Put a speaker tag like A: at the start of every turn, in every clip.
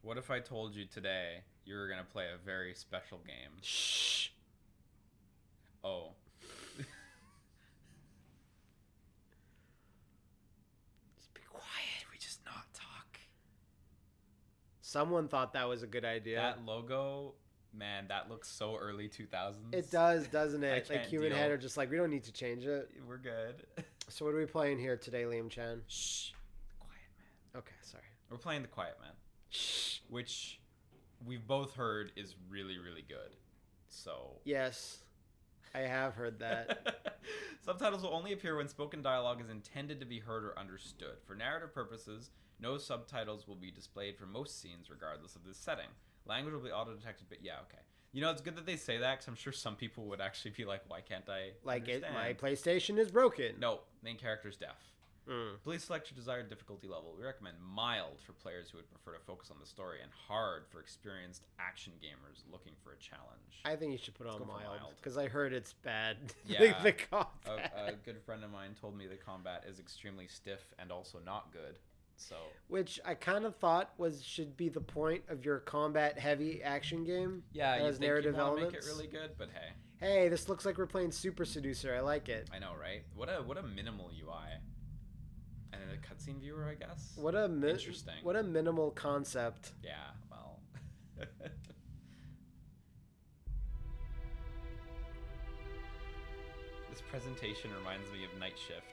A: What if I told you today you were gonna play a very special game?
B: Shh.
A: Oh.
B: Just be quiet.
A: Can we just not talk?
B: Someone thought that was a good idea.
A: That logo, man, that looks so early 2000s.
B: It does, doesn't it?
A: I
B: Like
A: can't
B: Human
A: deal.
B: Head are just like, we don't need to change it.
A: We're good.
B: So what are we playing here today, Liam Chan?
A: Shh. The Quiet Man.
B: Okay, sorry.
A: We're playing The Quiet Man,
B: Shh.
A: which we've both heard is really, really good. So.
B: Yes, I have heard that.
A: Subtitles will only appear when spoken dialogue is intended to be heard or understood. For narrative purposes, no subtitles will be displayed for most scenes regardless of this setting. Language will be auto-detected, but yeah, okay. You know, it's good that they say that, because I'm sure some people would actually be like, why can't I understand?
B: My PlayStation is broken.
A: No, main character's deaf.
B: Mm.
A: Please select your desired difficulty level. We recommend mild for players who would prefer to focus on the story, and hard for experienced action gamers looking for a challenge.
B: I think you should put
A: Let's
B: on
A: go for
B: mild,
A: mild.
B: because I heard it's bad.
A: Yeah.
B: the combat.
A: A good friend of mine told me the combat is extremely stiff and also not good. So,
B: Which I kind of thought should be the point of your combat-heavy action game.
A: yeah, you
B: As
A: think
B: narrative
A: you want to make it
B: elements.
A: really good, but hey,
B: Hey, this looks like we're playing Super Seducer. I like it.
A: I know, right? What a minimal UI, and then a cutscene viewer, I guess.
B: What a
A: Interesting.
B: What a minimal concept.
A: Yeah, well. This presentation reminds me of Night Shift.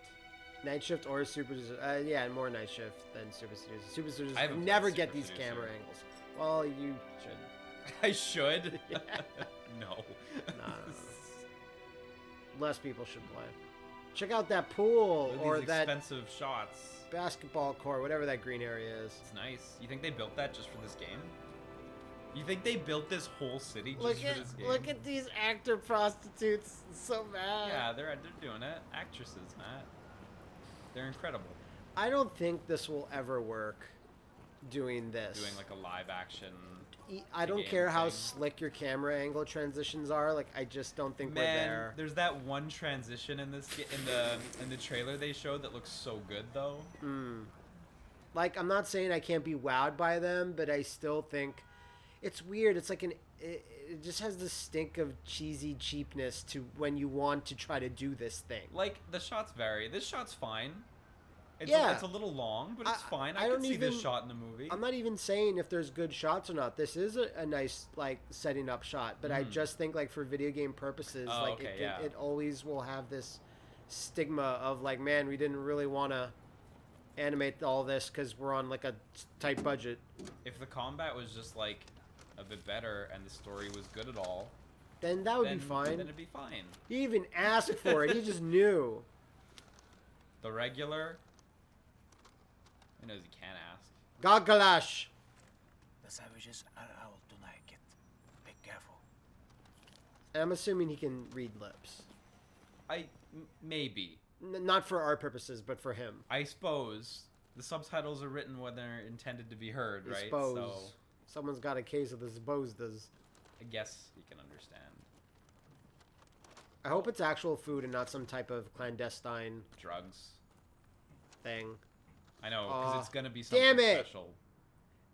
B: Night Shift or Super Seducer. Yeah, more Night Shift than Super Seducer. Super Seducer
A: I haven't
B: never
A: played
B: get
A: Super
B: these
A: Seducer.
B: camera angles. Well, you should.
A: I should?
B: Yeah.
A: No.
B: No. Less people should play. Check out that pool
A: These
B: or that
A: expensive shots.
B: basketball court, whatever that green area is.
A: It's nice. You think they built that just for this game? You think they built this whole city just for this game?
B: Look at these actor prostitutes. It's so bad.
A: Yeah, they're doing it. Actresses, Matt. They're incredible.
B: I don't think this will ever work. Doing this.
A: Doing like a live action.
B: I don't
A: game
B: care how
A: thing.
B: slick your camera angle transitions are. Like, I just don't think we're
A: Man,
B: there.
A: there's that one transition in this in the trailer they showed that looks so good though.
B: Like, I'm not saying I can't be wowed by them, but I still think it's weird. It's like it just has this stink of cheesy cheapness to when you want to try to do this thing.
A: Like the shots vary. This shot's fine. It's
B: Yeah.
A: it's a little long, but it's fine.
B: I
A: I
B: don't
A: can see this
B: even-
A: shot in the movie.
B: I'm not even saying if there's good shots or not. This is a nice, like, setting up shot. But I just think, like, for video game purposes,
A: Oh,
B: like,
A: okay, yeah.
B: it always will have this stigma of, like, man, we didn't really want to animate all this because we're on, like, a tight budget.
A: If the combat was just like a bit better and the story was good at all,
B: Then that would
A: then,
B: be fine.
A: Then it'd be fine.
B: He even asked for it. He just knew.
A: The regular, he knows he can't ask.
B: Gagalash.
C: The savages are out tonight, kid. Be careful.
B: And I'm assuming he can read lips.
A: Maybe.
B: Not for our purposes, but for him.
A: I suppose the subtitles are written when they're intended to be heard,
B: I
A: right?
B: suppose.
A: So
B: Someone's got a case of the Zbozdas.
A: I guess he can understand.
B: I hope it's actual food and not some type of clandestine
A: Drugs.
B: thing.
A: I know, because
B: Aw,
A: it's gonna be something
B: damn it!
A: special.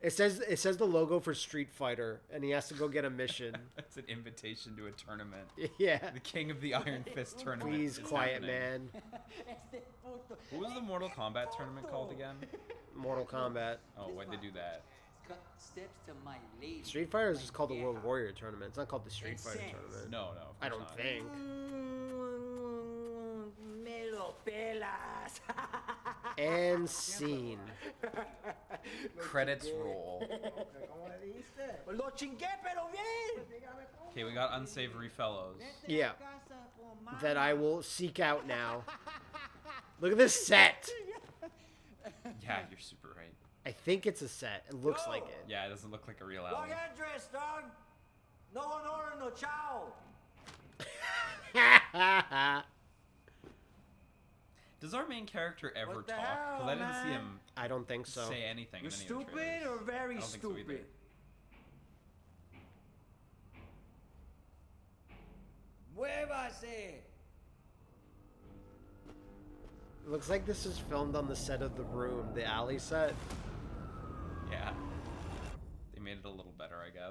B: It says the logo for Street Fighter, and he has to go get a mission.
A: It's an invitation to a tournament.
B: Yeah.
A: The King of the Iron Fist tournament.
B: Please,
A: is
B: quiet
A: happening.
B: man.
A: What was the Mortal Kombat tournament called again?
B: Mortal Kombat.
A: Oh, why'd they do that?
D: Steps to my lady.
B: Street Fighter is just called the World Warrior Tournament. It's not called the Street Fighter Tournament.
A: No, of
B: I
A: course
B: don't
A: not.
B: think.
D: Me lo pelas.
B: And scene.
A: Credits roll.
D: Lo chingué, pero bien.
A: Okay, we got unsavory fellows.
B: Yeah. That I will seek out now. Look at this set.
A: Yeah, you're super right.
B: I think it's a set. It looks like it.
A: Yeah, it doesn't look like a real
D: Wrong
A: alley.
D: address, dog. No honor, no ciao.
A: Does our main character ever
D: What the
A: talk? Because
D: hell,
A: I didn't see
D: man?
A: him
B: I don't think so.
A: say anything.
D: You're
A: in any of the
D: stupid
A: trailers.
D: or very
A: I don't think so either.
D: stupid? Muévase.
B: It looks like this is filmed on the set of The Room, the alley set.
A: Yeah.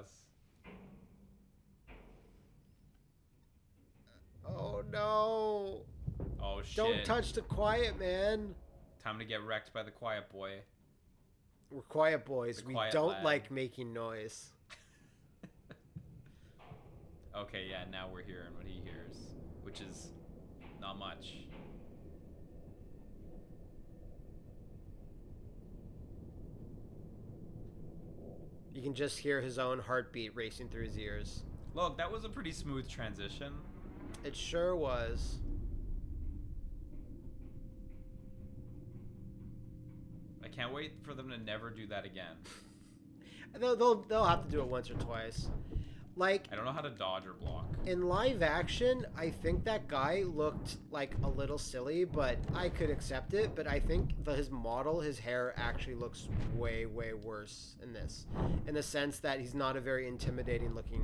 A: guess.
B: Oh no!
A: Oh shit!
B: Don't touch the quiet man.
A: Time to get wrecked by the quiet boy.
B: We're quiet boys.
A: The
B: We
A: quiet
B: don't
A: lad.
B: like making noise.
A: Okay, yeah, now we're hearing what he hears, which is not much.
B: You can just hear his own heartbeat racing through his ears.
A: Look, that was a pretty smooth transition.
B: It sure was.
A: I can't wait for them to never do that again.
B: They'll have to do it once or twice. Like,
A: I don't know how to dodge or block.
B: in live action, I think that guy looked like a little silly, but I could accept it. But I think his model, his hair actually looks way, way worse in this. In the sense that he's not a very intimidating looking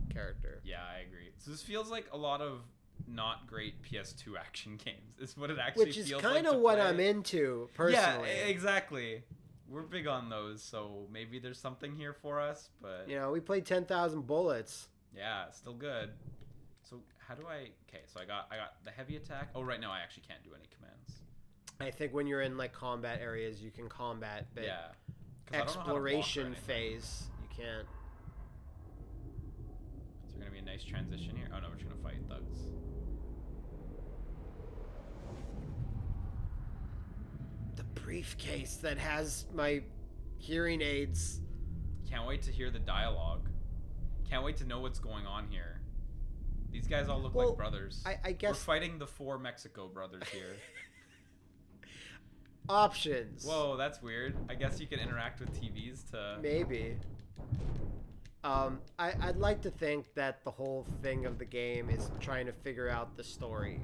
B: character.
A: Yeah, I agree. So this feels like a lot of not great PS2 action games. Is what it actually
B: Which is
A: feels
B: kind
A: like
B: of
A: to
B: what
A: play.
B: I'm into, personally.
A: Yeah, exactly. We're big on those, so maybe there's something here for us, but
B: You know, we played 10,000 bullets.
A: yeah, still good. So how do I? Okay, so I got the heavy attack. Oh, right now I actually can't do any commands.
B: I think when you're in like combat areas, you can combat, but
A: Yeah. 'Cause I don't know how to block or
B: exploration
A: anything.
B: phase, you can't.
A: Is there gonna be a nice transition here? Oh no, we're just gonna fight thugs.
B: The briefcase that has my hearing aids.
A: Can't wait to hear the dialogue. Can't wait to know what's going on here. These guys all look
B: Well,
A: like brothers.
B: I
A: We're
B: guess
A: fighting the 4 Mexico brothers here.
B: options.
A: Whoa, that's weird. I guess you can interact with TVs to.
B: Maybe. I'd like to think that the whole thing of the game is trying to figure out the story.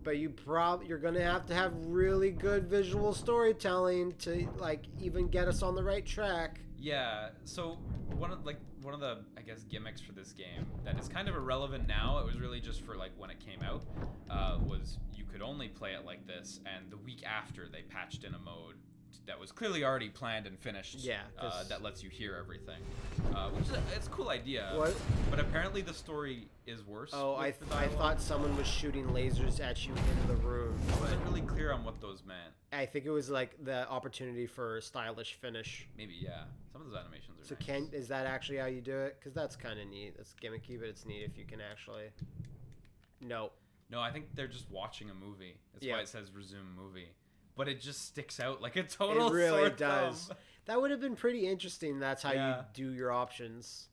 B: But you're gonna have to have really good visual storytelling to like even get us on the right track.
A: Yeah. So one of the I guess gimmicks for this game that is kind of irrelevant now. It was really just for like when it came out. Was you could only play it like this, and the week after they patched in a mode that was clearly already planned and finished.
B: Yeah, 'cause-
A: that lets you hear everything, which is it's a cool idea.
B: What?
A: But apparently the story is worse.
B: Oh, I
A: with the dialogue.
B: thought someone was shooting lasers at you in the room.
A: I wasn't really clear on what those meant.
B: I think it was like the opportunity for a stylish finish.
A: Maybe, yeah. Some of those animations are
B: So
A: nice.
B: is that actually how you do it? Because that's kind of neat. That's gimmicky, but it's neat if you can actually. No.
A: No, I think they're just watching a movie. That's
B: Yeah.
A: why it says resume movie. But it just sticks out like a total
B: It really
A: sore
B: does.
A: thumb.
B: That would have been pretty interesting. That's how
A: Yeah.
B: you do your options.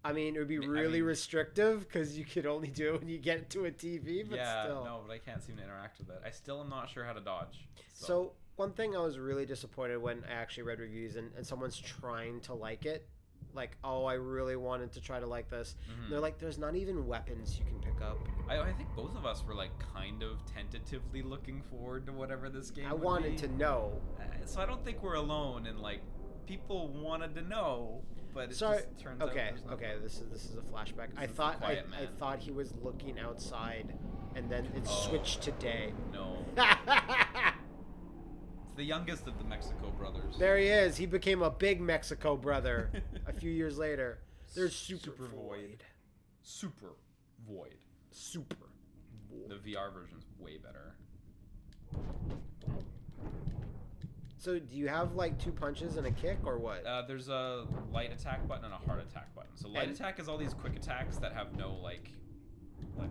B: I mean, it would be
A: I
B: really
A: mean-
B: restrictive because you could only do it when you get to a TV, but
A: Yeah,
B: still.
A: no, but I can't seem to interact with it. I still am not sure how to dodge.
B: So, one thing I was really disappointed when I actually read reviews and someone's trying to like it. Like, oh, I really wanted to try to like this.
A: Mhm.
B: And they're like, there's not even weapons you can pick up.
A: I think both of us were like kind of tentatively looking forward to whatever this game
B: I
A: would
B: wanted
A: be.
B: to know.
A: So I don't think we're alone, and like people wanted to know, but it
B: Sorry.
A: just turns out
B: Okay,
A: there's nothing.
B: okay. This is a flashback.
A: This
B: I
A: is the
B: thought
A: quiet
B: I
A: man.
B: thought he was looking outside, and then it
A: Oh.
B: switched to day.
A: No, it's the youngest of the Mexico brothers.
B: There he is. He became a big Mexico brother a few years later. There's Super,
A: Super
B: Void.
A: Void. Super Void.
B: Super
A: The
B: Void.
A: VR version's way better.
B: So do you have like 2 punches and a kick or what?
A: There's a light attack button and a hard attack button. So light
B: And-
A: attack is all these quick attacks that have no like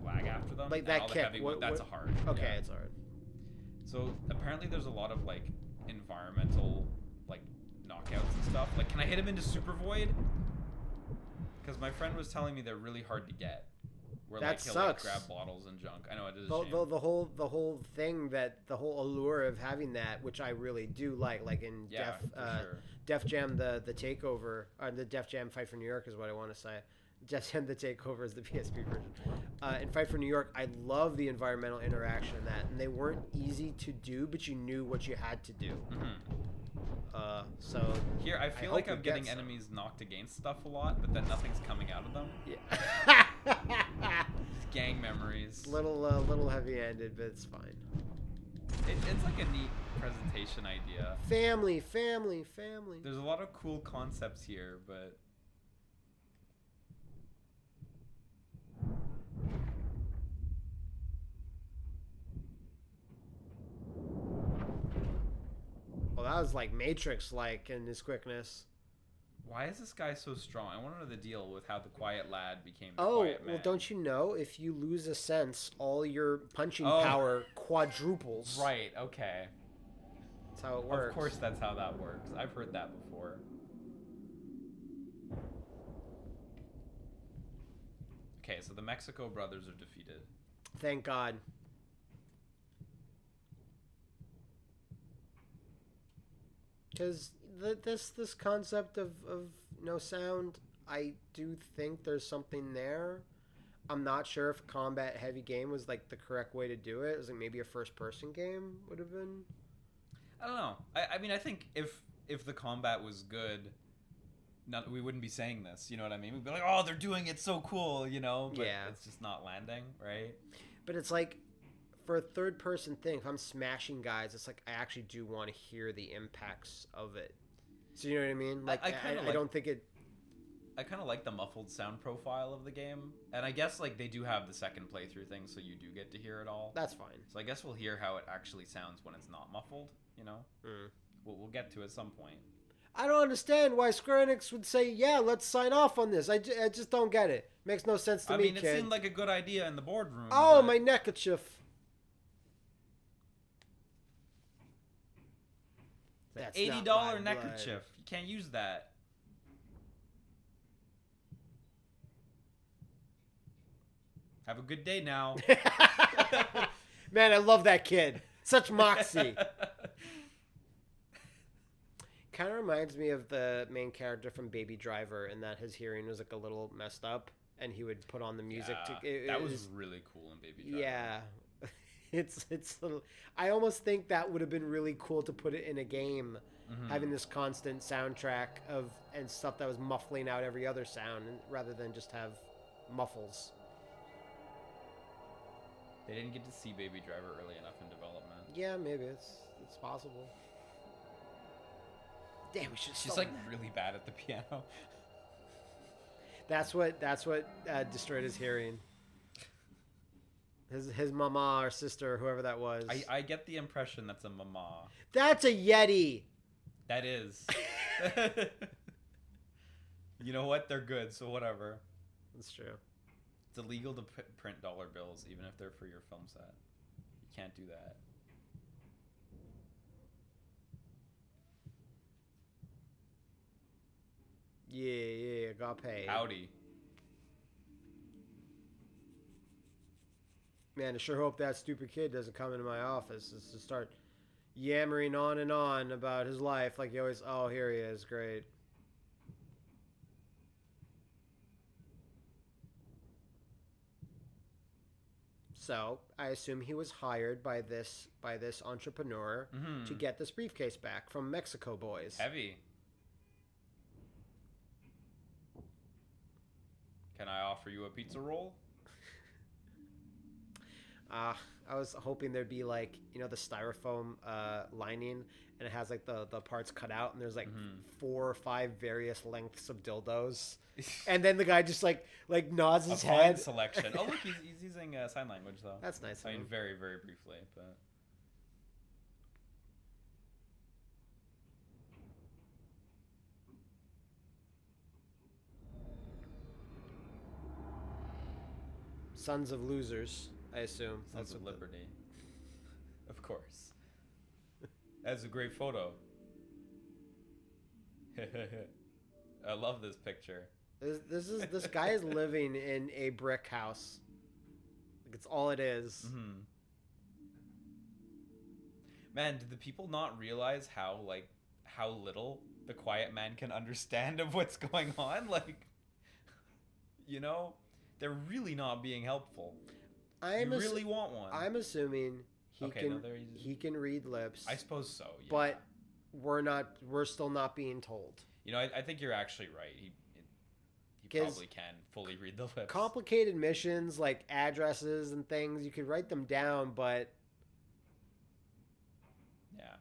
A: lag after them.
B: Like
A: and
B: that
A: all the
B: kick,
A: heavy
B: what-
A: that's
B: what-
A: a hard.
B: Okay,
A: yeah.
B: it's hard.
A: So apparently there's a lot of like environmental like knockouts and stuff. Like, can I hit him into Super Void? Because my friend was telling me they're really hard to get. Where
B: That
A: like he'll
B: sucks.
A: like grab bottles and junk. I know it is a
B: The,
A: shame.
B: the whole thing that the whole allure of having that, which I really do like in
A: yeah, for sure.
B: Def Jam the takeover, or the Def Jam Fight for New York is what I want to say. Def Jam the takeover is the PSP version. In Fight for New York, I love the environmental interaction in that, and they weren't easy to do, but you knew what you had to do. So
A: Here, I feel
B: hope
A: like
B: we
A: I'm
B: get
A: getting
B: some.
A: enemies knocked against stuff a lot, but then nothing's coming out of them.
B: yeah,
A: Just gang memories.
B: little heavy-handed, but it's fine.
A: It's like a neat presentation idea.
B: Family.
A: There's a lot of cool concepts here, but
B: that was like Matrix-like in his quickness.
A: Why is this guy so strong? I want to know the deal with how the quiet lad became the
B: Oh,
A: quiet man.
B: well, don't you know? If you lose a sense, all your punching power quadruples.
A: Right, okay.
B: That's how it works.
A: Of course that's how that works. I've heard that before. Okay, so the Mexico brothers are defeated.
B: Thank God. Because this concept of no sound, I do think there's something there. I'm not sure if a combat heavy game was like the correct way to do it. It was like maybe a first person game would have been.
A: I don't know. I mean, I think if the combat was good, we wouldn't be saying this. You know what I mean? We'd be like, oh, they're doing it so cool, you know? But
B: yeah.
A: It's just not landing, right?
B: But it's like, for a third person thing, if I'm smashing guys, it's like I actually do want to hear the impacts of it. So you know what I mean? Like I don't think it.
A: I kind of like the muffled sound profile of the game, and I guess like they do have the second playthrough thing, so you do get to hear it all.
B: That's fine.
A: So I guess we'll hear how it actually sounds when it's not muffled. You know, we'll get to it at some point.
B: I don't understand why Square Enix would say, "Yeah, let's sign off on this." I just don't get it. Makes no sense to me,
A: I mean,
B: kid.
A: it seemed like a good idea in the boardroom.
B: Oh,
A: but...
B: my neckerchief.
A: That's $80 neckerchief. You can't use that. Have a good day now.
B: Man, I love that kid. Such moxie. Kind of reminds me of the main character from Baby Driver, in that his hearing was like a little messed up, and he would put on the music.
A: That was really cool in Baby Driver.
B: Yeah. It's I almost think that would have been really cool to put it in a game, having this constant soundtrack and stuff that was muffling out every other sound, rather than just have muffles.
A: They didn't get to see Baby Driver early enough in development.
B: Yeah, maybe it's possible. Damn, we should.
A: She's like really bad at the piano.
B: That's what destroyed his hearing. His mama or sister, whoever that was.
A: I get the impression that's a mama.
B: That's a Yeti.
A: That is. You know what? They're good, so whatever.
B: That's true.
A: It's illegal to print dollar bills, even if they're for your film set. You can't do that.
B: Yeah, got paid.
A: Howdy.
B: Man, I sure hope that stupid kid doesn't come into my office just to start yammering on and on about his life like he always... Oh, here he is. Great. So, I assume he was hired by this entrepreneur to get this briefcase back from Mexico boys.
A: Heavy. Can I offer you a pizza roll?
B: I was hoping there'd be like, you know, the styrofoam lining, and it has like the parts cut out, and there's like 4 or 5 various lengths of dildos, and then the guy just like nods his head.
A: Selection. Oh look, he's using sign language though.
B: That's nice.
A: I mean, very very briefly, but.
B: Sons of losers, I assume.
A: Sons of Liberty. Of course. That's a great photo. I love this picture.
B: This guy is living in a brick house. Like, it's all it is.
A: Mm-hmm. Man, did the people not realize how little the quiet man can understand of what's going on? Like, you know, they're really not being helpful. You really want one.
B: I'm assuming he can read lips.
A: I suppose so, yeah.
B: But we're still not being told.
A: You know, I think you're actually right. He probably can fully read the lips.
B: Complicated missions like addresses and things, you could write them down, but
A: yeah.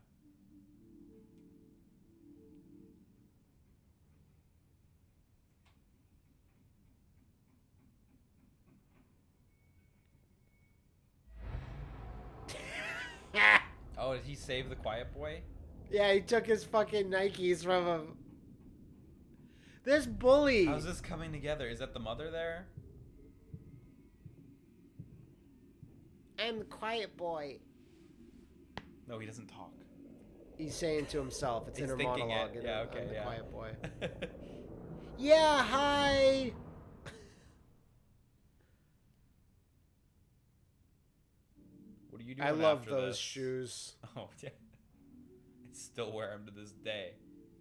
A: Oh, did he save the quiet boy?
B: Yeah, he took his fucking Nikes from him. This bully.
A: How's this coming together? Is that the mother there?
B: I'm the quiet boy.
A: No, he doesn't talk.
B: He's saying to himself. It's
A: He's
B: inner
A: thinking
B: monologue.
A: it. Yeah, okay,
B: I'm the
A: yeah.
B: quiet boy. Yeah, hi.
A: What are you doing
B: I love
A: after
B: those
A: this?
B: shoes.
A: Oh, yeah. I still wear them to this day.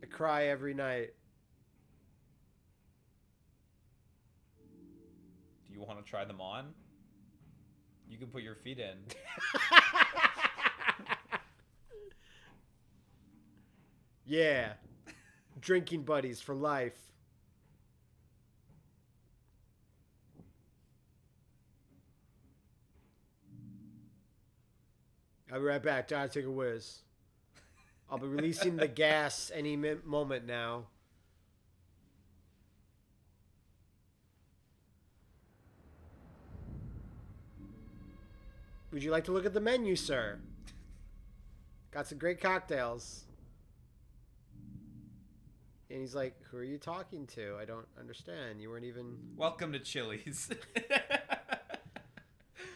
B: I cry every night.
A: Do you want to try them on? You can put your feet in.
B: Yeah. Drinking buddies for life. I'll be right back. Time to take a whiz. I'll be releasing the gas any moment now. Would you like to look at the menu, sir? Got some great cocktails. And he's like, who are you talking to? I don't understand. You weren't even...
A: Welcome to Chili's.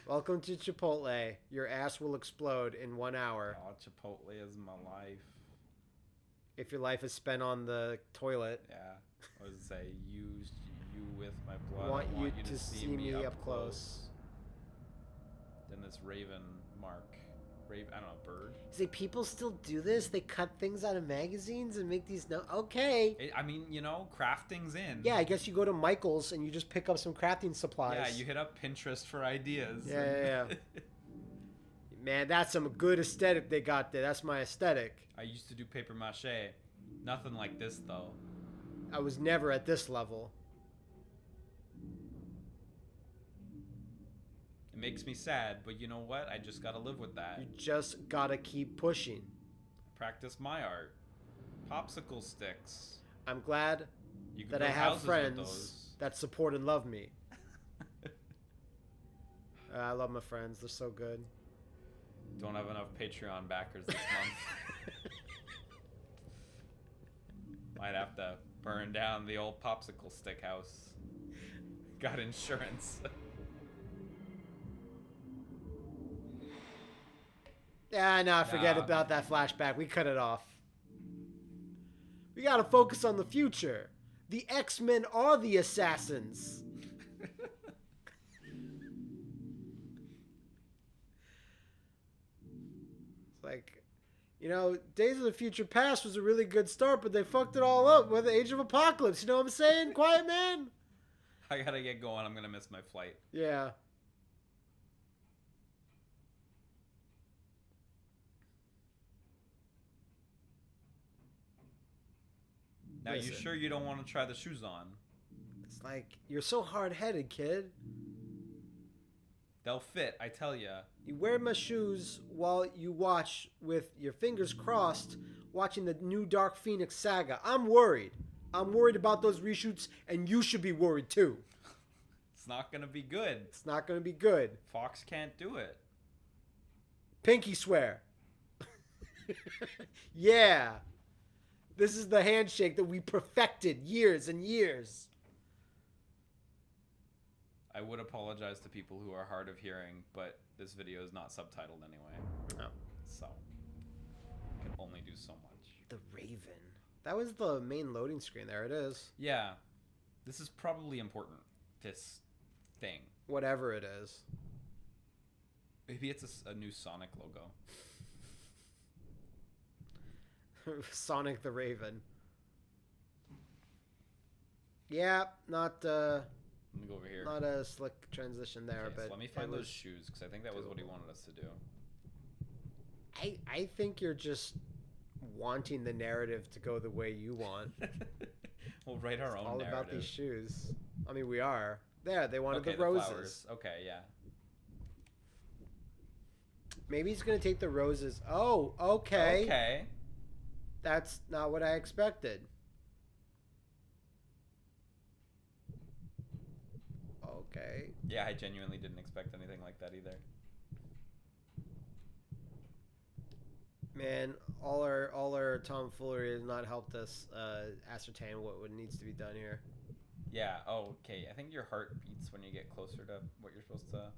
B: Welcome to Chipotle. Your ass will explode in 1 hour.
A: Oh, Chipotle is my life.
B: If your life is spent on the toilet.
A: Yeah. I was say, use you with my blood.
B: I want
A: I want
B: you to see me up close.
A: Then this raven mark. I don't know, bird?
B: Say, people still do this? They cut things out of magazines and make these... No, okay.
A: I mean, you know, crafting's in.
B: Yeah, I guess you go to Michael's and you just pick up some crafting supplies.
A: Yeah, you hit up Pinterest for ideas.
B: Yeah. Man, that's some good aesthetic they got there. That's my aesthetic.
A: I used to do paper mache. Nothing like this, though.
B: I was never at this level.
A: It makes me sad, but you know what? I just gotta live with that.
B: You just gotta keep pushing.
A: Practice my art. Popsicle sticks.
B: I'm glad
A: You can
B: that I
A: build
B: have
A: houses with
B: friends
A: those.
B: that support and love me. I love my friends. They're so good.
A: Don't have enough Patreon backers this month. Might have to burn down the old popsicle stick house. Got insurance.
B: Yeah, no, forget
A: Nah.
B: about that flashback. We cut it off. We gotta focus on the future. The X-Men are the assassins. It's like, you know, Days of the Future Past was a really good start, but they fucked it all up with the Age of Apocalypse. You know what I'm saying, Quiet Man?
A: I gotta get going. I'm gonna miss my flight.
B: Yeah.
A: Now, you
B: Listen.
A: sure you don't want to try the shoes on?
B: It's like, you're so hard-headed, kid.
A: They'll fit, I tell ya.
B: You wear my shoes while you watch with your fingers crossed watching the new Dark Phoenix saga. I'm worried. I'm worried about those reshoots, and you should be worried too.
A: It's not gonna be good.
B: It's not going to be good.
A: Fox can't do it.
B: Pinky swear. Yeah. This is the handshake that we perfected years and years.
A: I would apologize to people who are hard of hearing, but this video is not subtitled anyway.
B: Oh.
A: So, I can only do so much.
B: The Raven. That was the main loading screen. There it is.
A: Yeah. This is probably important. This thing.
B: Whatever it is.
A: Maybe it's a new Sonic logo.
B: Sonic the Raven. Yeah, not
A: Let me go over here.
B: not a slick transition there,
A: Okay,
B: but
A: so let me
B: it
A: find those
B: was-
A: shoes, because I think that was what he wanted us to do.
B: I think you're just wanting the narrative to go the way you want.
A: We'll write our
B: It's
A: own
B: all
A: narrative.
B: about these shoes. I mean, we are. There, they wanted
A: Okay,
B: the roses.
A: flowers. Okay, yeah.
B: Maybe he's gonna take the roses. Oh, okay.
A: Okay.
B: That's not what I expected. Okay.
A: Yeah, I genuinely didn't expect anything like that either.
B: Man, all our tomfoolery has not helped us ascertain what needs to be done here.
A: Yeah. Oh, okay. I think your heart beats when you get closer to what you're supposed to.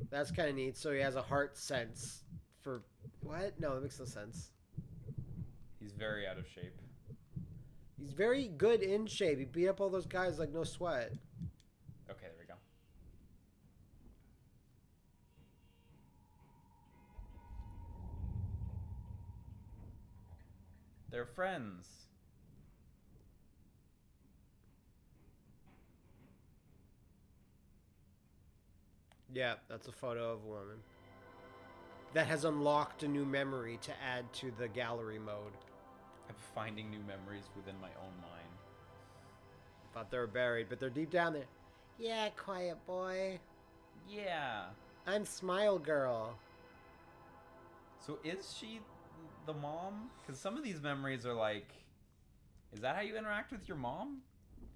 B: That's kind of neat. So he has a heart sense for what? No, that makes no sense.
A: He's very out of shape.
B: He's very good in shape. He beat up all those guys like no sweat.
A: Okay, there we go. They're friends.
B: Yeah, that's a photo of a woman that has unlocked a new memory to add to the gallery mode.
A: I'm finding new memories within my own mind.
B: Thought they were buried, but they're deep down there. Yeah, quiet boy.
A: Yeah.
B: I'm Smile Girl.
A: So is she the mom? Because some of these memories are like, is that how you interact with your mom?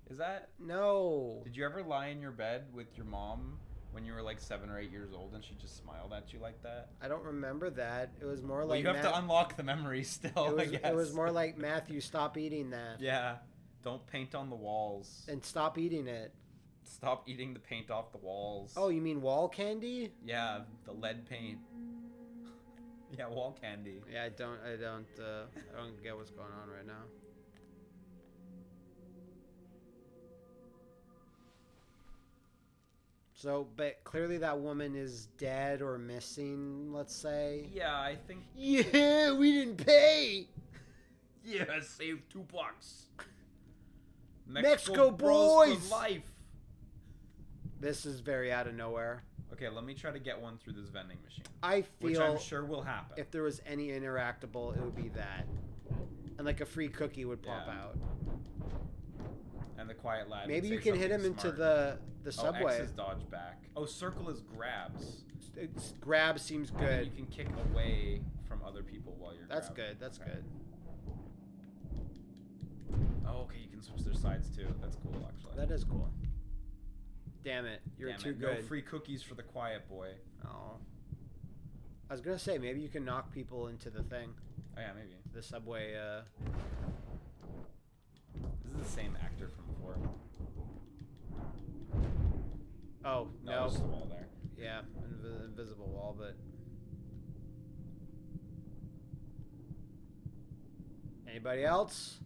A: Is that...
B: No.
A: Did you ever lie in your bed with your mom when you were like 7 or 8 years old and she just smiled at you like that?
B: I don't remember that. It was more
A: Well,
B: like...
A: you have to unlock the memory still, I guess.
B: It was more like, Matthew, stop eating that.
A: Yeah. Don't paint on the walls.
B: And stop eating it.
A: Stop eating the paint off the walls.
B: Oh, you mean wall candy?
A: Yeah, the lead paint. Yeah, wall candy.
B: Yeah, I don't get what's going on right now. So, but clearly that woman is dead or missing, let's say.
A: Yeah, I think...
B: Yeah, we didn't pay!
A: Yeah, save $2.
B: Mexico
A: Bros
B: boys!
A: for life!
B: This is very out of nowhere.
A: Okay, let me try to get one through this vending machine.
B: I
A: Which
B: feel
A: I'm sure will happen.
B: if there was any interactable, it would be that. And like a free cookie would pop
A: Yeah.
B: out.
A: And the quiet lad.
B: Maybe
A: would
B: you
A: say
B: can hit him
A: something
B: into
A: smart.
B: the
A: Oh,
B: subway.
A: X is dodge back. Oh, circle is grabs.
B: Grab seems
A: And then
B: good.
A: you can kick away from other people while you're
B: That's
A: grabbing.
B: good. That's
A: Okay.
B: good.
A: Oh, okay, you can switch their sides too. That's cool, actually.
B: That is cool. Damn it, you're
A: Damn
B: too
A: it,
B: good.
A: No free cookies for the quiet boy.
B: Oh. I was gonna say maybe you can knock people into the thing,
A: Oh yeah, maybe.
B: the subway.
A: This is the same actor from before.
B: Oh
A: No,
B: no.
A: there's the wall there.
B: Yeah, invisible wall, but. Anybody else?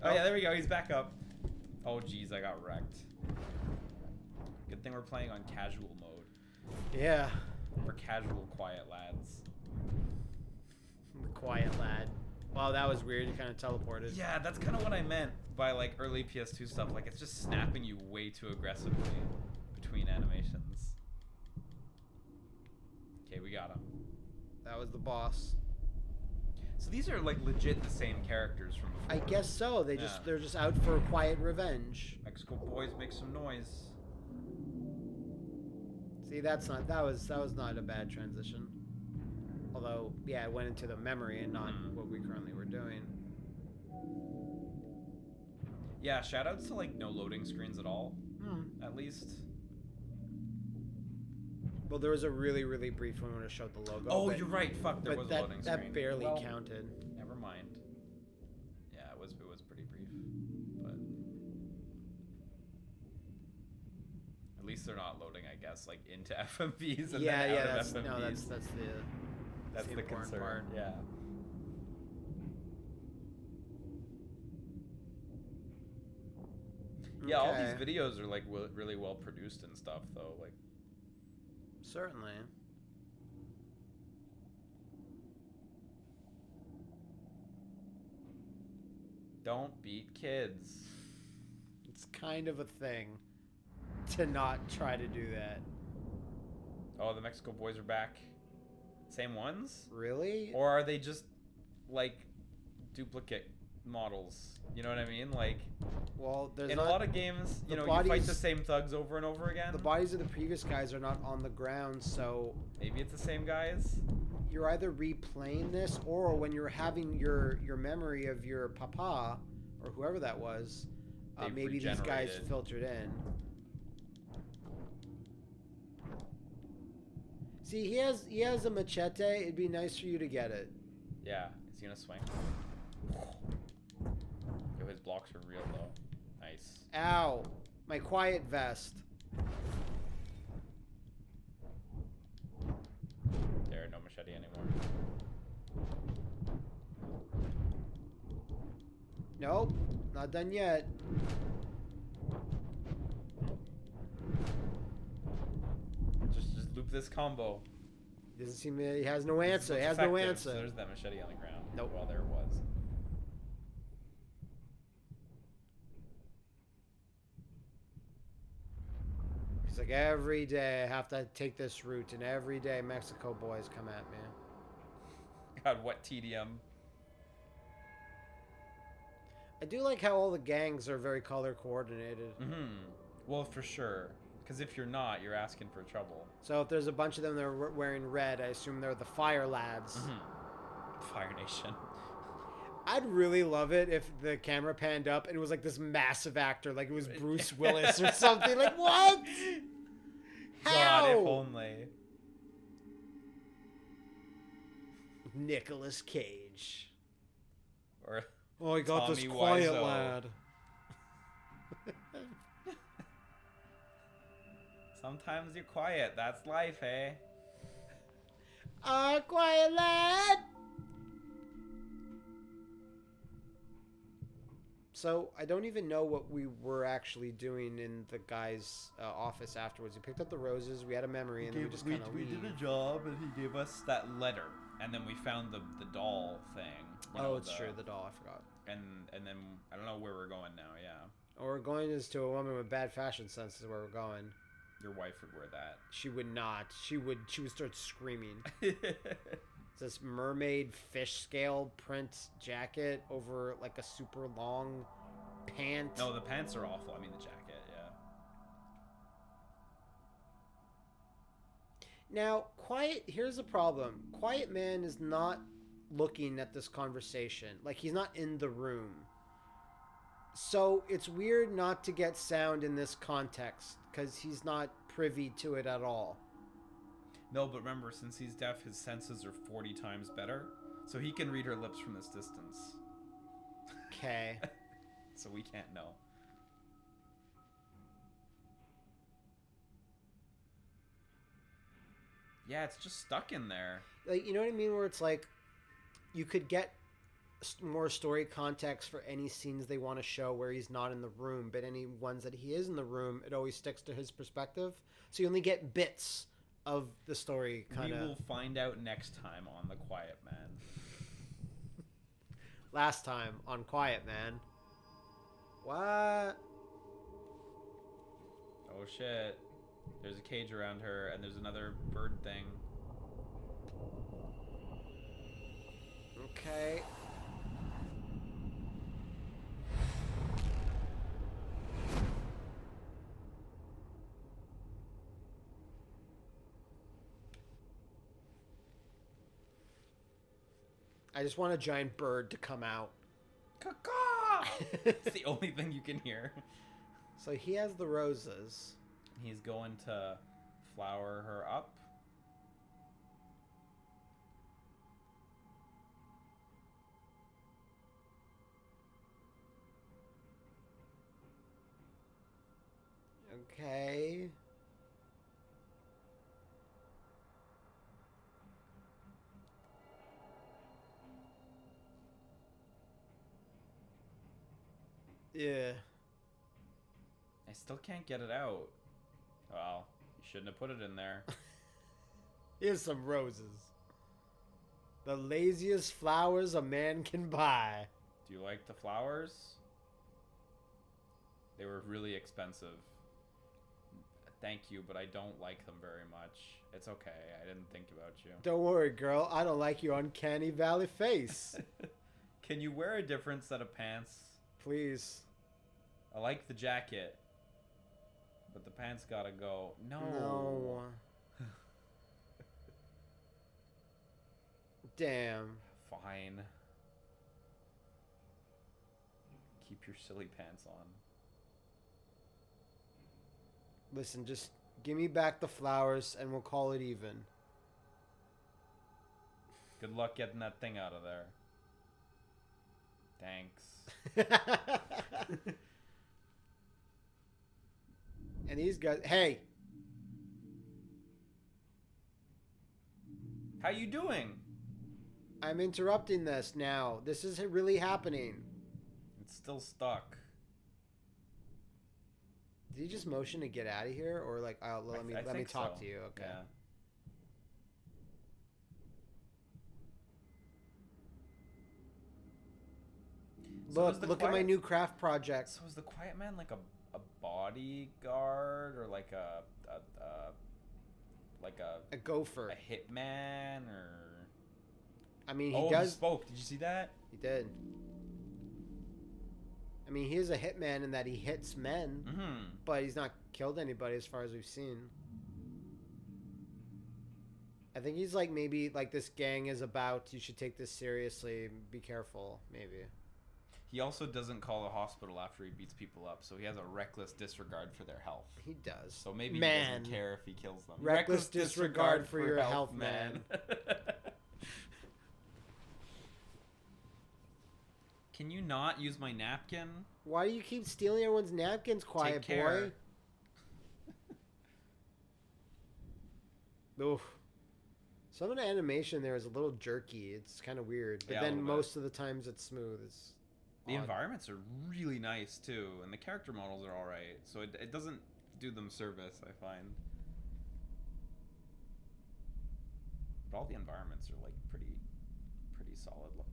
A: Oh yeah, there we go. He's back up. Oh jeez, I got wrecked. Good thing we're playing on casual mode
B: Yeah.
A: for casual quiet lads.
B: The quiet lad. Wow, that was weird. You kind of teleported.
A: Yeah, that's kind of what I meant by like early PS2 stuff. Like it's just snapping you way too aggressively between animations. Okay, we got him.
B: That was the boss.
A: So these are like legit the same characters from before.
B: I guess so.
A: Yeah.
B: They're just out for quiet revenge.
A: Mexico boys make some noise.
B: See, that was not a bad transition. Although, yeah, it went into the memory and not what we currently were doing.
A: Yeah, shoutouts to like no loading screens at all. At least.
B: Well, there was a really, really brief one when it showed the logo.
A: Oh,
B: but,
A: you're right. Fuck, there
B: but
A: was a loading screen.
B: that barely
A: Well,
B: counted.
A: Never mind. Yeah, it was pretty brief, but at least they're not loading, I guess, like into FMVs and
B: Yeah,
A: then
B: yeah,
A: out
B: that's
A: of FMVs.
B: that's the
A: the
B: important
A: concern.
B: part.
A: Yeah. Yeah, all these
B: Okay.
A: videos are like really well produced and stuff, though. Like,
B: Certainly.
A: don't beat kids.
B: It's kind of a thing to not try to do that.
A: Oh, the Mexico boys are back. Same ones?
B: Really?
A: Or are they just like duplicate models? You know what I mean? Like,
B: Well, there's
A: in
B: not,
A: a lot of games,
B: the
A: you know, you fight
B: bodies-
A: the same thugs over and over again.
B: the bodies of the previous guys are not on the ground, so
A: Maybe it's the same guys.
B: you're either replaying this or when you're having your memory of your papa or whoever that was,
A: They've
B: maybe these guys
A: regenerated.
B: filtered in. See, he has a machete. It'd be nice for you to get it.
A: Yeah. Is he gonna swing? Yo, his blocks are real low. Nice.
B: Ow. My quiet vest.
A: There, no machete anymore.
B: Nope. Not done yet.
A: Just loop this combo.
B: Doesn't seem he has no answer. He
A: It's
B: has no
A: effective,
B: answer.
A: So there's that machete on the ground.
B: Nope.
A: Well, there it was.
B: It's like every day I have to take this route, and every day Mexico boys come at me.
A: God, what TDM.
B: I do like how all the gangs are very color coordinated.
A: Mm-hmm. Well, for sure. Because if you're not, you're asking for trouble.
B: So if there's a bunch of them that are wearing red, I assume they're the Fire Lads.
A: Mm-hmm. Fire Nation.
B: I'd really love it if the camera panned up and it was like this massive actor, like it was Bruce Willis or something. Like, what? How?
A: God, if only.
B: Nicolas Cage.
A: Or
B: Oh, I got this
A: Tommy
B: quiet
A: Wiseau.
B: lad.
A: Sometimes you're quiet. That's life, eh?
B: Quiet lad. So I don't even know what we were actually doing in the guy's office afterwards. We picked up the roses. We had a memory, and then we just kind of
A: we did a job, and he gave us that letter, and then we found the doll thing. You know,
B: it's true, the doll. I forgot.
A: And then I don't know where we're going now. Yeah,
B: Or we're going is to a woman with bad fashion sense is where we're going.
A: your wife would wear that.
B: She would not. She would start screaming. It's this mermaid fish scale print jacket over like a super long pant.
A: No, the pants are awful. I mean the jacket. Yeah.
B: Now, here's the problem. Quiet Man is not looking at this conversation. Like, he's not in the room. So, it's weird not to get sound in this context, because he's not privy to it at all.
A: No, but remember, since he's deaf, his senses are 40 times better, so he can read her lips from this distance.
B: Okay.
A: So we can't know. Yeah, it's just stuck in there.
B: Like, you know what I mean? Where it's like, you could get more story context for any scenes they want to show where he's not in the room, but any ones that he is in the room, it always sticks to his perspective. So you only get bits of the story, kind of.
A: We will find out next time on The Quiet Man.
B: Last time on Quiet Man. What?
A: Oh shit. There's a cage around her, and there's another bird thing.
B: Okay. I just want a giant bird to come out.
A: Caw-caw! It's the only thing you can hear.
B: So he has the roses.
A: He's going to flower her up.
B: Okay. Yeah.
A: I still can't get it out. Well, you shouldn't have put it in there.
B: Here's some roses. The laziest flowers a man can buy.
A: Do you like the flowers? They were really expensive. Thank you, but I don't like them very much. It's okay. I didn't think about you.
B: Don't worry, girl. I don't like your uncanny valley face.
A: Can you wear a different set of pants?
B: Please.
A: I like the jacket, but the pants gotta go. No.
B: No. Damn.
A: Fine. Keep your silly pants on.
B: Listen, just give me back the flowers and we'll call it even.
A: Good luck getting that thing out of there. Thanks.
B: And these guys, hey,
A: How you doing?
B: I'm interrupting this now. This is really happening.
A: It's still stuck.
B: Did he just motion to get out of here, or like, oh, let me
A: think
B: talk
A: so.
B: to you? Okay.
A: Yeah.
B: Look at my new craft project.
A: So is the Quiet Man like a bodyguard or like a
B: gopher,
A: a hitman or?
B: I mean,
A: He
B: does.
A: spoke. Did you see that?
B: He did. I mean, he is a hitman in that he hits men, but he's not killed anybody as far as we've seen. I think he's like, maybe like this gang is about, you should take this seriously, be careful, maybe.
A: He also doesn't call a hospital after he beats people up, so he has a reckless disregard for their health.
B: He does.
A: So maybe he doesn't care if he kills them.
B: Reckless disregard for your health, man.
A: Can you not use my napkin?
B: Why do you keep stealing everyone's napkins, quiet
A: Take care.
B: boy? Oof. Some of the animation there is a little jerky. It's kind of weird. But
A: Yeah, a
B: then
A: little
B: most of the times it's smooth. It's
A: The
B: odd.
A: environments are really nice too, and the character models are alright. So it doesn't do them service, I find. But all the environments are like pretty solid looking.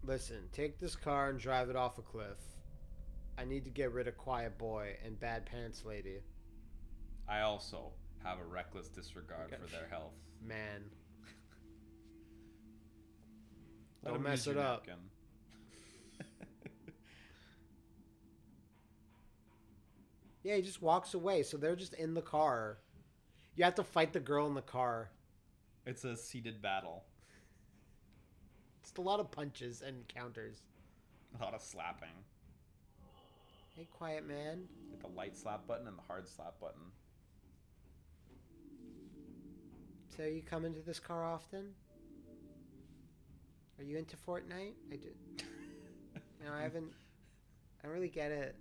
B: Listen, take this car and drive it off a cliff. I need to get rid of Quiet Boy and Bad Pants Lady.
A: I also have a reckless disregard for their health.
B: Man.
A: Let
B: Don't
A: him
B: mess
A: use your
B: it up.
A: napkin.
B: Yeah, he just walks away. So they're just in the car. You have to fight the girl in the car.
A: It's a seated battle.
B: It's a lot of punches and counters.
A: A lot of slapping.
B: Hey, Quiet Man.
A: Like the light slap button and the hard slap button.
B: So you come into this car often? Are you into Fortnite? I do. No, I don't really get it.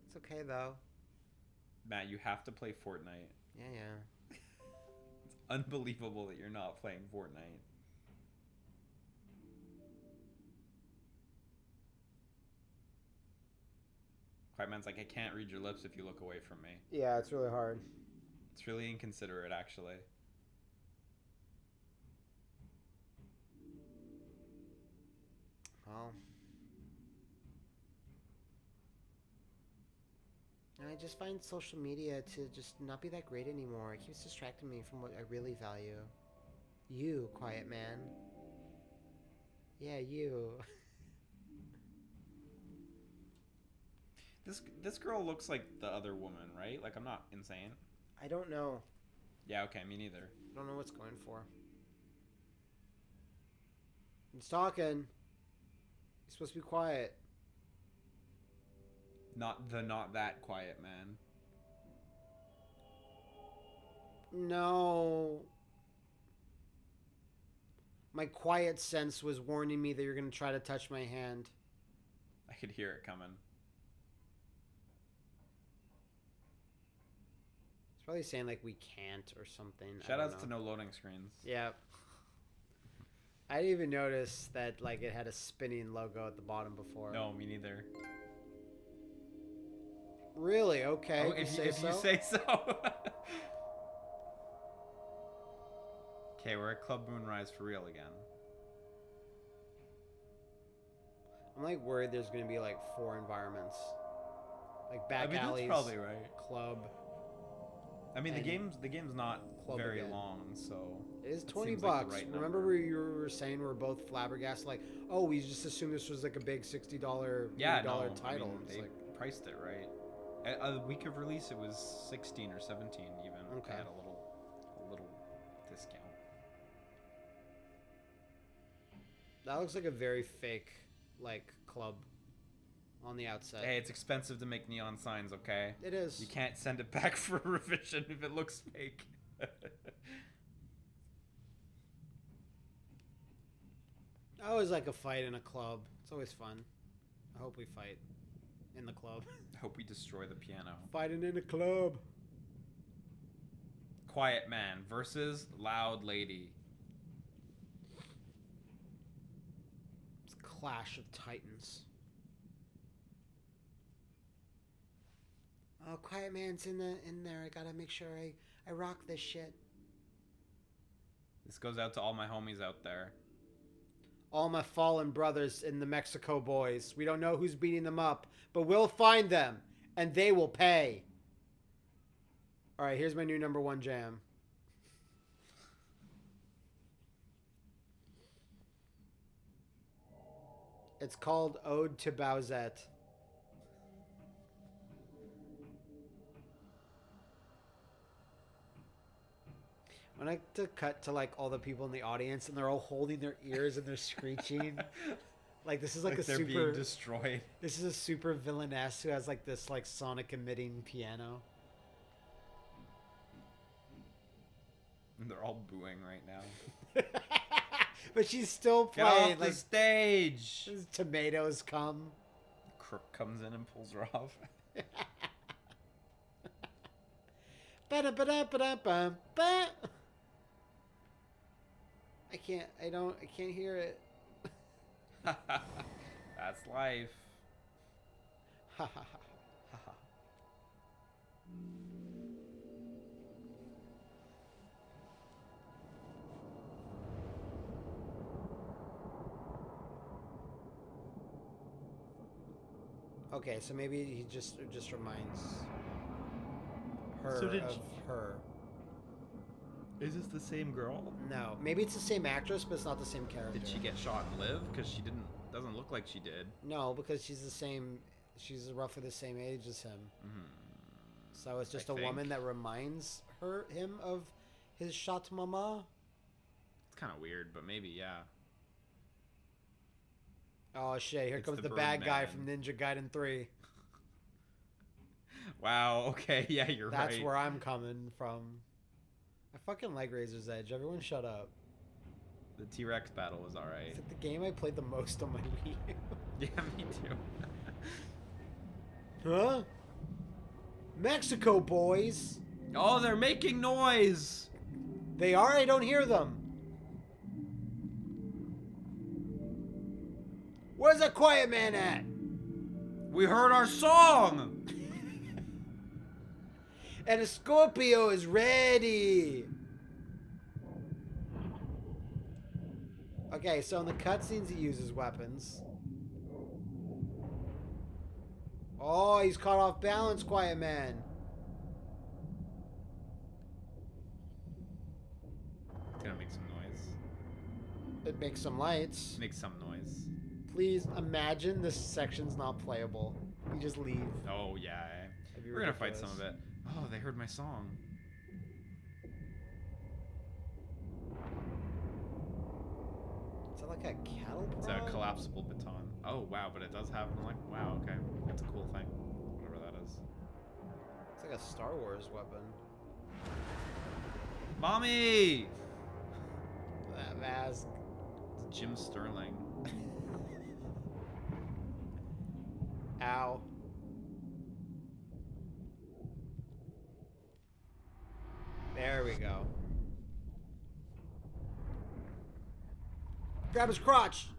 B: It's okay though.
A: Matt, you have to play Fortnite.
B: Yeah.
A: It's unbelievable that you're not playing Fortnite. Quiet Man's like, I can't read your lips if you look away from me.
B: Yeah, it's really hard.
A: It's really inconsiderate, actually.
B: Well, I just find social media to just not be that great anymore. It keeps distracting me from what I really value. You, Quiet Man. Yeah, you.
A: This girl looks like the other woman, right? Like, I'm not insane.
B: I don't know.
A: Yeah, okay, me neither.
B: I don't know what's going for. He's talking. He's supposed to be quiet.
A: Not that Quiet Man.
B: No. My quiet sense was warning me that you're going to try to touch my hand.
A: I could hear it coming.
B: It's probably saying like we can't or something.
A: Shoutouts to no loading screens.
B: Yeah. I didn't even notice that like it had a spinning logo at the bottom before.
A: No, me neither.
B: Really? Okay.
A: Oh, if you say so. Okay, we're at Club Moonrise for real again.
B: I'm like worried there's gonna be like 4 environments, like back alleys.
A: That's probably right.
B: Club.
A: I mean, the game's not
B: Club
A: very
B: again.
A: long, so
B: It is
A: that
B: $20.
A: seems like the right
B: Remember
A: number.
B: where you were saying we're both flabbergasted? Like, oh, we just assumed this was like a big $60, $80 title.
A: I mean,
B: It's
A: they
B: like,
A: priced it right. A week of release, it was 16 or 17 even.
B: Okay.
A: They had a little discount.
B: that looks like a very fake, like club, on the outside.
A: Hey, it's expensive to make neon signs, okay?
B: It is.
A: You can't send it back for revision if it looks fake.
B: always like a fight in a club. It's always fun. I hope we fight in the club.
A: I hope we destroy the piano.
B: Fighting in a club.
A: Quiet Man versus Loud Lady.
B: It's Clash of Titans. Oh, Quiet Man's in there. I gotta make sure I rock this shit.
A: This goes out to all my homies out there.
B: All my fallen brothers in the Mexico boys. We don't know who's beating them up, but we'll find them, and they will pay. All right, here's my new number one jam. It's called Ode to Bowsette. When I to cut to like all the people in the audience and they're all holding their ears and they're screeching. Like this is like a
A: they're
B: super
A: being destroyed.
B: This is a super villainess who has like this like sonic emitting piano.
A: And they're all booing right now.
B: But she's still
A: Get
B: playing
A: off
B: like
A: the stage.
B: tomatoes come.
A: Crook comes in and pulls her off.
B: Ba-da-ba-da-ba-da-ba-ba. I can't hear it.
A: That's life.
B: Ha ha ha. Okay, so maybe he just reminds her
A: So did
B: of her.
A: Is this the same girl?
B: No, maybe it's the same actress, but it's not the same character.
A: Did she get shot and live? Because she doesn't look like she did.
B: No, because she's the same. She's roughly the same age as him.
A: Mm-hmm.
B: So it's just
A: I
B: a
A: think.
B: woman that reminds him of his shot mama.
A: It's kind of weird, but maybe, yeah.
B: Oh shit! Here
A: It's
B: comes
A: the
B: the bad guy from
A: Birdman.
B: Ninja Gaiden 3.
A: Wow, okay, yeah, you're right.
B: That's where I'm coming from. I fucking like Razor's Edge. Everyone shut up.
A: The T-Rex battle was alright.
B: It's like the game I played the most on my Wii U.
A: Yeah, me too.
B: Huh? Mexico boys.
A: Oh, they're making noise!
B: They are? I don't hear them. Where's that Quiet Man at?
A: We heard our song!
B: And a Scorpio is ready. Okay, so in the cutscenes he uses weapons. Oh, he's caught off balance, Quiet Man.
A: It's gonna make some noise.
B: It makes some lights.
A: Make some noise.
B: Please imagine this section's not playable. You just leave.
A: Oh, yeah.
B: That'd be
A: We're gonna fight some
B: ridiculous.
A: of it. Oh, they heard my song.
B: Is that like a cattle
A: It's
B: prod?
A: a collapsible baton. Oh, wow, but it does have, like, wow, okay. That's a cool thing. Whatever that is.
B: It's like a Star Wars weapon.
A: Mommy!
B: That mask.
A: It's Jim Sterling.
B: Ow. There we go. Grab his crotch.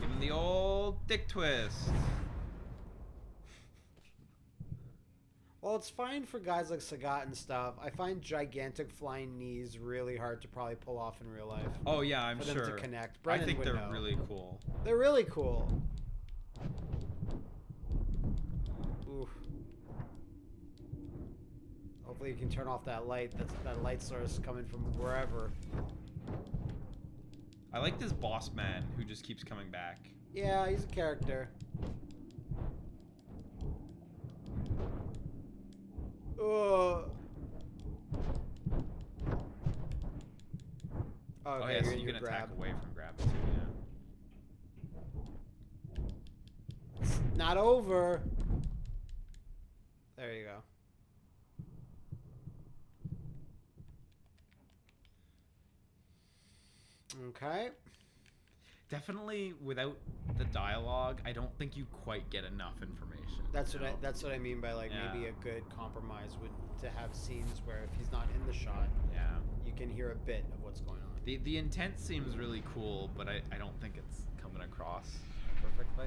A: Give him the old dick twist.
B: Well, it's fine for guys like Sagat and stuff. I find gigantic flying knees really hard to probably pull off in real life.
A: Oh, yeah, I'm
B: For
A: sure.
B: them to connect.
A: I
B: Brennan
A: think
B: would
A: they're
B: know.
A: really cool.
B: They're really cool. Oof. Hopefully you can turn off that light. That light source coming from wherever.
A: I like this boss man who just keeps coming back.
B: Yeah, he's a character. Oh,
A: Oh,
B: okay,
A: yeah, so
B: you're in
A: you
B: your
A: can attack
B: grab.
A: away from grab too, yeah.
B: It's not over. There you go. Okay.
A: definitely without the dialogue, I don't think you quite get enough information.
B: That's
A: you
B: what
A: know?
B: that's what I mean by like
A: Yeah.
B: maybe a good compromise would to have scenes where if he's not in the shot,
A: Yeah.
B: you can hear a bit of what's going on.
A: The intent seems really cool, but I don't think it's coming across perfectly.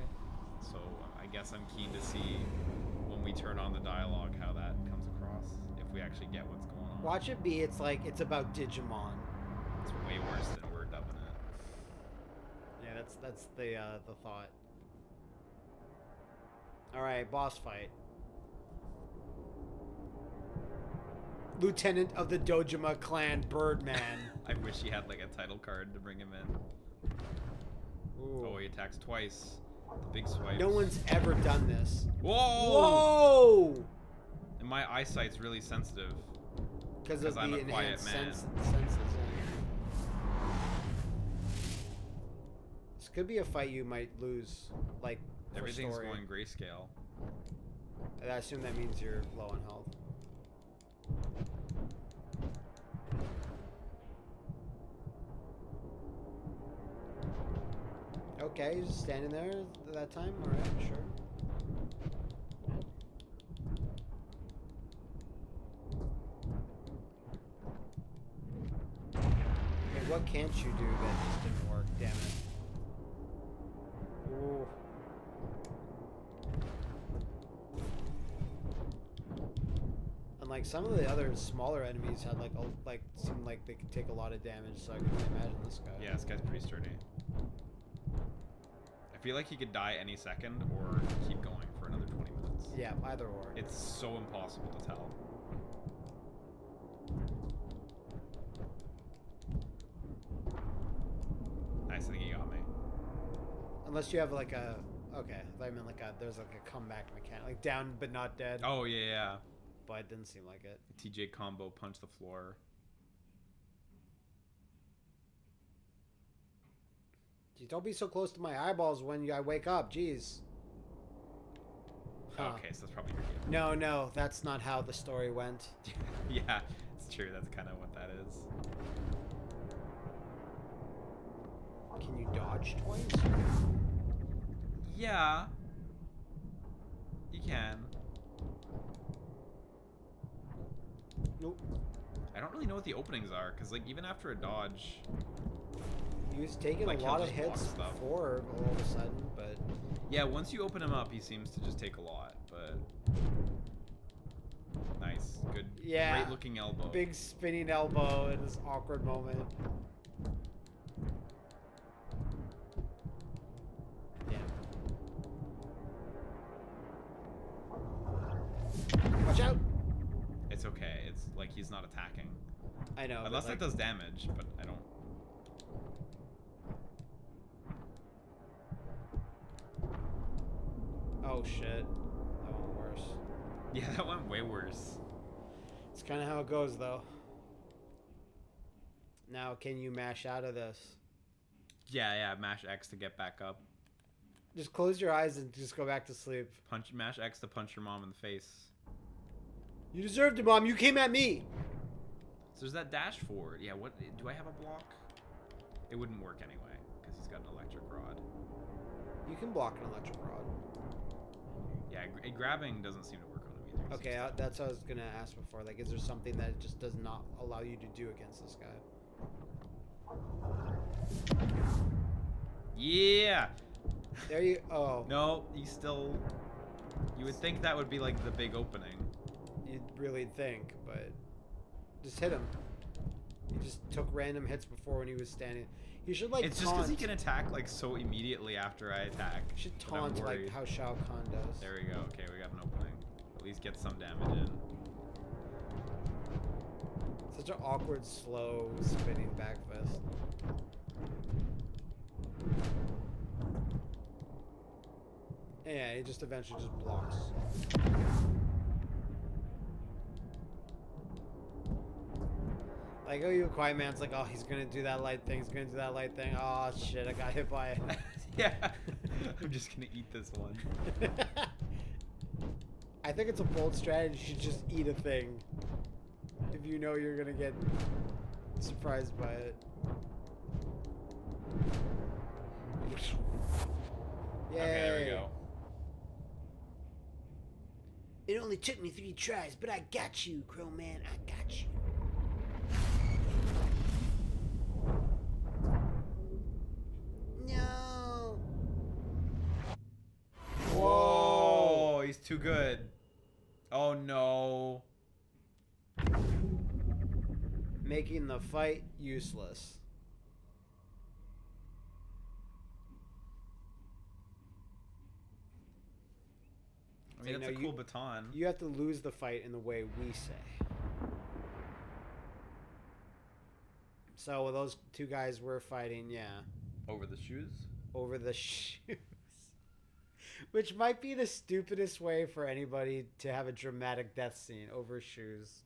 A: So I guess I'm keen to see when we turn on the dialogue how that comes across, if we actually get what's going on.
B: Watch it be. It's like it's about Digimon.
A: It's way worse than we're dubbing it.
B: Yeah, that's the thought. All right, boss fight. Lieutenant of the Dojima clan, Birdman.
A: I wish he had like a title card to bring him in.
B: Ooh.
A: Oh, he attacks twice. The big swipe.
B: No one's ever done this.
A: Whoa!
B: Whoa!
A: And my eyesight's really sensitive.
B: Because of
A: I'm
B: the
A: a quiet
B: enhanced
A: man.
B: senses. This could be a fight you might lose, like for
A: Everything's
B: story.
A: going grayscale.
B: I assume that means you're low on health. Okay, he's just standing there at that time. All right, sure. Okay, what can't you do that just didn't work? Damn it. Ooh. And like some of the other smaller enemies had like seemed like they could take a lot of damage, so I can only imagine this guy.
A: Yeah, this guy's pretty sturdy. I feel like he could die any second or keep going for another 20 minutes.
B: Yeah, either or.
A: It's so impossible to tell. Nice, I think he got me.
B: Unless you have like a okay, I meant like a there's like a comeback mechanic, like down but not dead.
A: Oh, yeah, yeah.
B: But it didn't seem like it.
A: TJ combo, punch the floor.
B: Gee, don't be so close to my eyeballs when I wake up. Jeez. Huh.
A: Okay, so that's probably your game.
B: No, that's not how the story went.
A: Yeah, it's true. That's kind of what that is.
B: Can you dodge twice?
A: Yeah. You can.
B: Nope.
A: I don't really know what the openings are, because like even after a dodge,
B: He was taking
A: Like,
B: a
A: he'll
B: lot of
A: just block
B: hits
A: stuff.
B: before all of a sudden, but
A: yeah, once you open him up, he seems to just take a lot. But nice, good,
B: Yeah.
A: great looking elbow.
B: big spinning elbow in this awkward moment. Yeah. Watch out!
A: It's okay. It's like he's not attacking,
B: I know.
A: unless
B: but, like,
A: that does damage. But I don't.
B: Oh shit. That went worse.
A: Yeah, that went way worse.
B: It's kind of how it goes, though. Now, can you mash out of this?
A: Yeah. Mash X to get back up.
B: Just close your eyes and just go back to sleep.
A: Mash X to punch your mom in the face.
B: You deserved it, Mom. You came at me.
A: So there's that dash forward. Yeah. What do I have a block? It wouldn't work anyway because he's got an electric rod.
B: You can block an electric rod.
A: Yeah, grabbing doesn't seem to work on him either.
B: Okay, that's what I was gonna ask before. Like, is there something that just does not allow you to do against this guy?
A: Yeah.
B: There you. Oh,
A: No, he's still. You would think that would be like the big opening.
B: you'd really think, but just hit him. He just took random hits before when he was standing. You should like
A: It's
B: taunt.
A: just because he can attack like so immediately after I attack.
B: You should
A: that I'm
B: taunt like
A: worried.
B: how Shao Kahn does.
A: There we go. Okay, we got an opening. At least get some damage in.
B: Such an awkward, slow, spinning back fist. Yeah, he just eventually just blocks. Like, oh, you quiet man's like, oh, he's gonna do that light thing. He's gonna do that light thing. Oh shit, I got hit by it.
A: Yeah. I'm just gonna eat this one.
B: I think it's a bold strategy to just eat a thing if you know you're gonna get surprised by it. Yay.
A: Okay, there we go.
B: It only took me 3 tries, but I got you, Crow Man. I got you. No.
A: Whoa, he's too good. Oh no.
B: Making the fight useless.
A: I mean,
B: So,
A: that's a cool baton.
B: You have to lose the fight in the way we say. So those 2 guys were fighting, yeah.
A: Over the shoes?
B: Over the shoes. Which might be the stupidest way for anybody to have a dramatic death scene, over shoes.